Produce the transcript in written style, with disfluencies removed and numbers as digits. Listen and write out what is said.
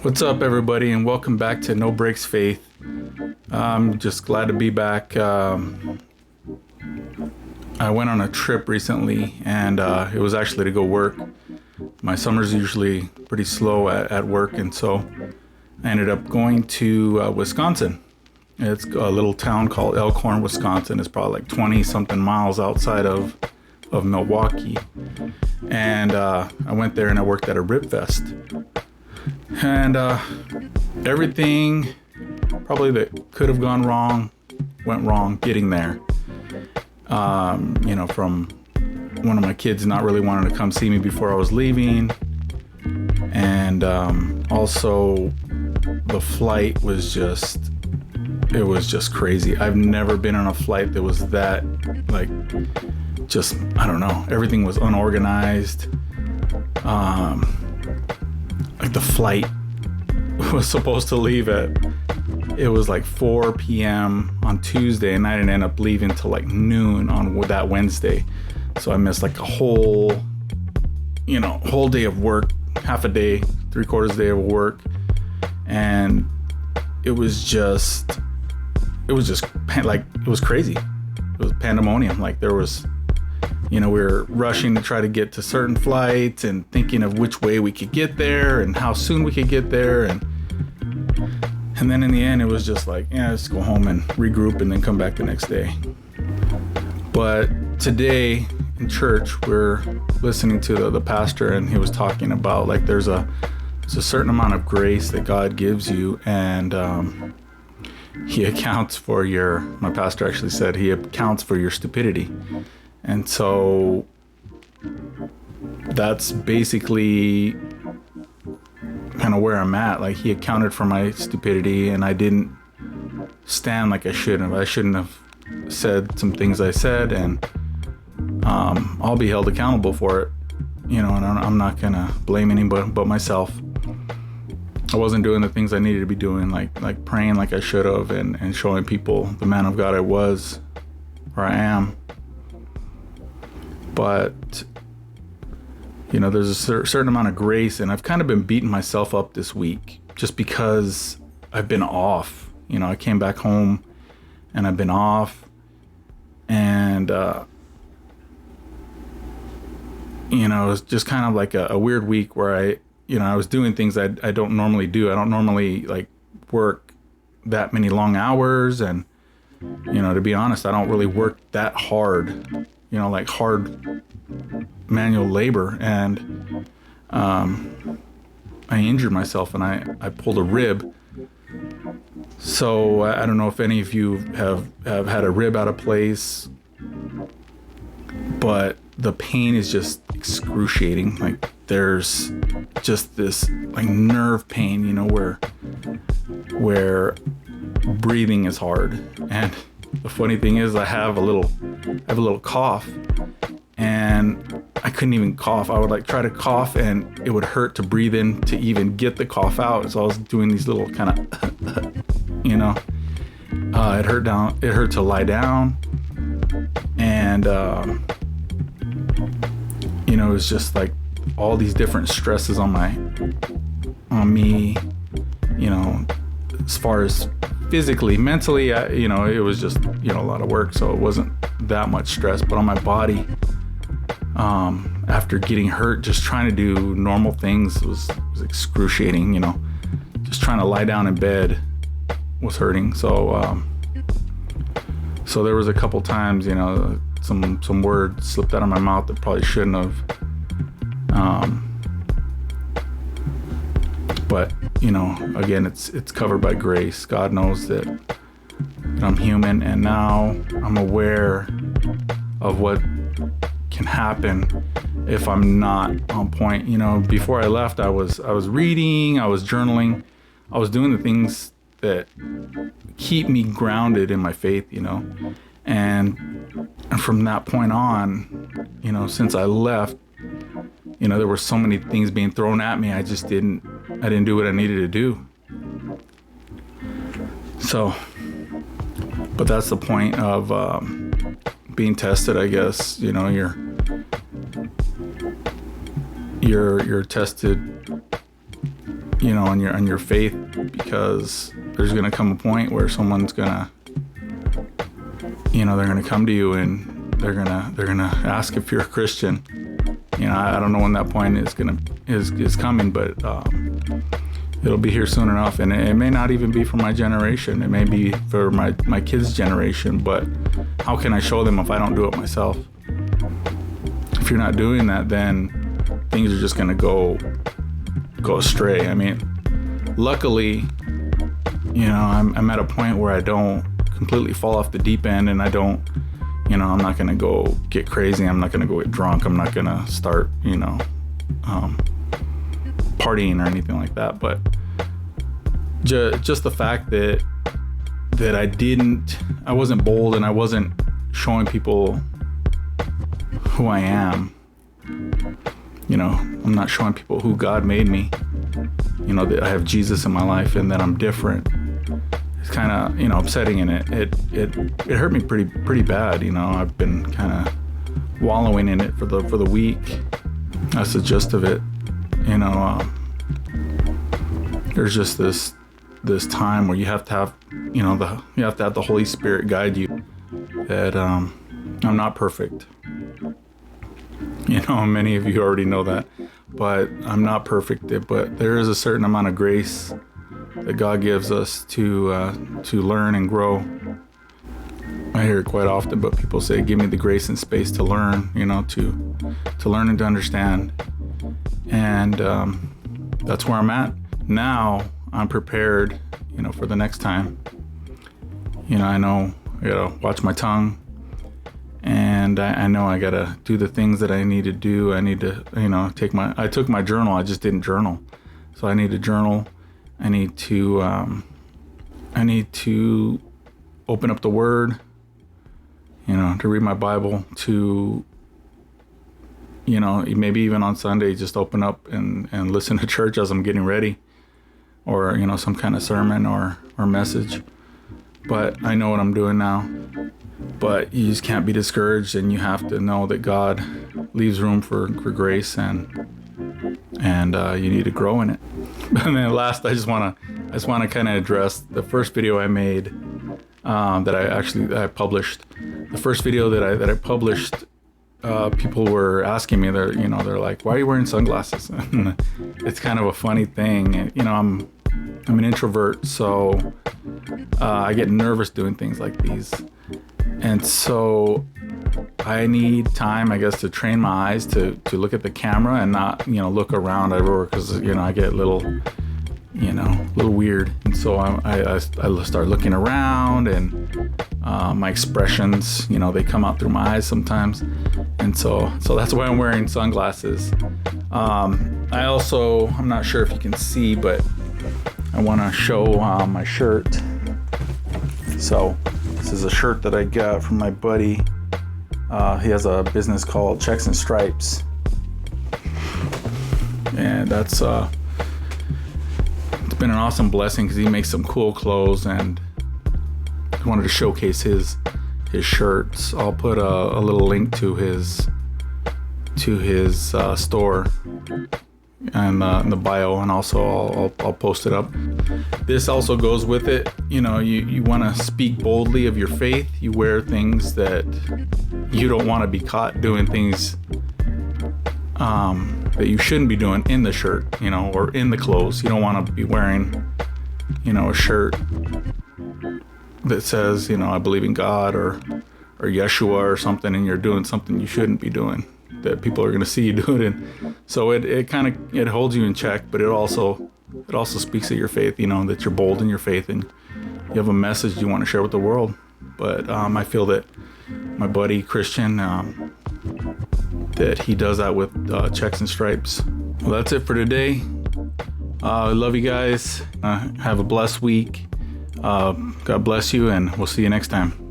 What's up, everybody, and welcome back to No Breaks Faith. I'm just glad to be back. I went on a trip recently, and it was actually to go work. My summer's usually pretty slow at work, and so I ended up going to Wisconsin. It's a little town called Elkhorn, Wisconsin. It's probably like 20-something miles outside of Milwaukee. And I went there and I worked at a Rib Fest. And everything probably that could have gone wrong went wrong getting there. From one of my kids not really wanting to come see me before I was leaving. And also the flight was just crazy. I've never been on a flight that was that, I don't know. Everything was unorganized. The flight was supposed to leave it was like 4 p.m. on Tuesday, and I didn't end up leaving till like noon on that Wednesday. So I missed like a whole day of work, half a day, 3/4 day of work. And it was crazy. It was pandemonium. Like there was, we were rushing to try to get to certain flights and thinking of which way we could get there and how soon we could get there. And then in the end, it was just like, let's go home and regroup and then come back the next day. But today in church, we're listening to the pastor, and he was talking about like there's a certain amount of grace that God gives you, and he accounts for my pastor actually said he accounts for your stupidity. And so that's basically kind of where I'm at. Like he accounted for my stupidity, and I didn't stand like I should have. I shouldn't have said some things I said, and I'll be held accountable for it. And I'm not gonna blame anybody but myself. I wasn't doing the things I needed to be doing, like praying like I should have, and showing people the man of God I was, or I am. But there's a certain amount of grace, and I've kind of been beating myself up this week just because I've been off. I came back home and I've been off, and it was just kind of like a weird week where I was doing things I don't normally do. I don't normally like work that many long hours, and to be honest, I don't really work that hard. Like hard manual labor, and I injured myself, and I pulled a rib. So I don't know if any of you have had a rib out of place, but the pain is just excruciating. Like there's just this like nerve pain, where breathing is hard. And the funny thing is I have a little cough, and I couldn't even cough. I would like try to cough, and it would hurt to breathe in to even get the cough out. So I was doing these little kind of, it hurt to lie down, and it was just like all these different stresses on me, as far as physically, mentally, it was just, a lot of work. So it wasn't that much stress, but on my body, after getting hurt, just trying to do normal things was excruciating, just trying to lie down in bed was hurting. So there was a couple times, some words slipped out of my mouth that probably shouldn't have. But again, it's covered by grace. God knows that I'm human, and now I'm aware of what can happen if I'm not on point. Before I left, I was reading, I was journaling, I was doing the things that keep me grounded in my faith, and from that point on, since I left, there were so many things being thrown at me. I didn't do what I needed to do. So, but that's the point of being tested, I guess. You're tested on your faith, because there's going to come a point where someone's going to, they're going to come to you and they're going to ask if you're a Christian. I don't know when that point is coming, but it'll be here soon enough. And it may not even be for my generation. It may be for my kids' generation, but how can I show them if I don't do it myself? If you're not doing that, then things are just going to go astray. I mean, luckily, I'm at a point where I don't completely fall off the deep end, and I don't, I'm not going to go get crazy. I'm not going to go get drunk. I'm not going to start, partying or anything like that. But just the fact that I wasn't bold, and I wasn't showing people who I am. I'm not showing people who God made me. That I have Jesus in my life and that I'm different. It's kind of, upsetting, and it hurt me pretty bad. I've been kind of wallowing in it for the week. That's the gist of it. There's just this time where you have to have, you have to have the Holy Spirit guide you. That I'm not perfect. Many of you already know that, but I'm not perfect. But there is a certain amount of grace that God gives us to learn and grow. I hear it quite often, but people say, "Give me the grace and space to learn," to learn and to understand. And that's where I'm at now. I'm prepared, for the next time. I know I gotta watch my tongue. And I know I gotta do the things that I need to do. I need to, I took my journal. I just didn't journal. So I need to journal. I need to open up the Word, to read my Bible, to, maybe even on Sunday, just open up and listen to church as I'm getting ready, or, some kind of sermon or message. But I know what I'm doing now. But you just can't be discouraged, and you have to know that God leaves room for grace, and you need to grow in it. And then last, I just want to kind of address the first video I made that I published. The first video that I published, people were asking me, they're like, "Why are you wearing sunglasses?" And it's kind of a funny thing. I'm an introvert, so I get nervous doing things like these. And so I need time, I guess, to train my eyes to look at the camera and not, look around everywhere, because, I get a little weird. And so I start looking around, and my expressions, they come out through my eyes sometimes. And so that's why I'm wearing sunglasses. I'm not sure if you can see, but I want to show my shirt. So this is a shirt that I got from my buddy. He has a business called Checks and Stripes. And that's it's been an awesome blessing, because he makes some cool clothes, and I wanted to showcase his shirts. I'll put a little link to his store and in the bio, and also I'll post it up. This also goes with it. You want to speak boldly of your faith. You wear things that you don't want to be caught doing things that you shouldn't be doing in the shirt, or in the clothes. You don't want to be wearing, a shirt that says, I believe in God, or Yeshua or something, and you're doing something you shouldn't be doing, that people are going to see you do it. And so it kind of holds you in check, but it also speaks of your faith, that you're bold in your faith, and you have a message you want to share with the world. But I feel that my buddy Christian, that he does that with Checks and Stripes. Well, that's it for today. I love you guys. Have a blessed week. God bless you, and we'll see you next time.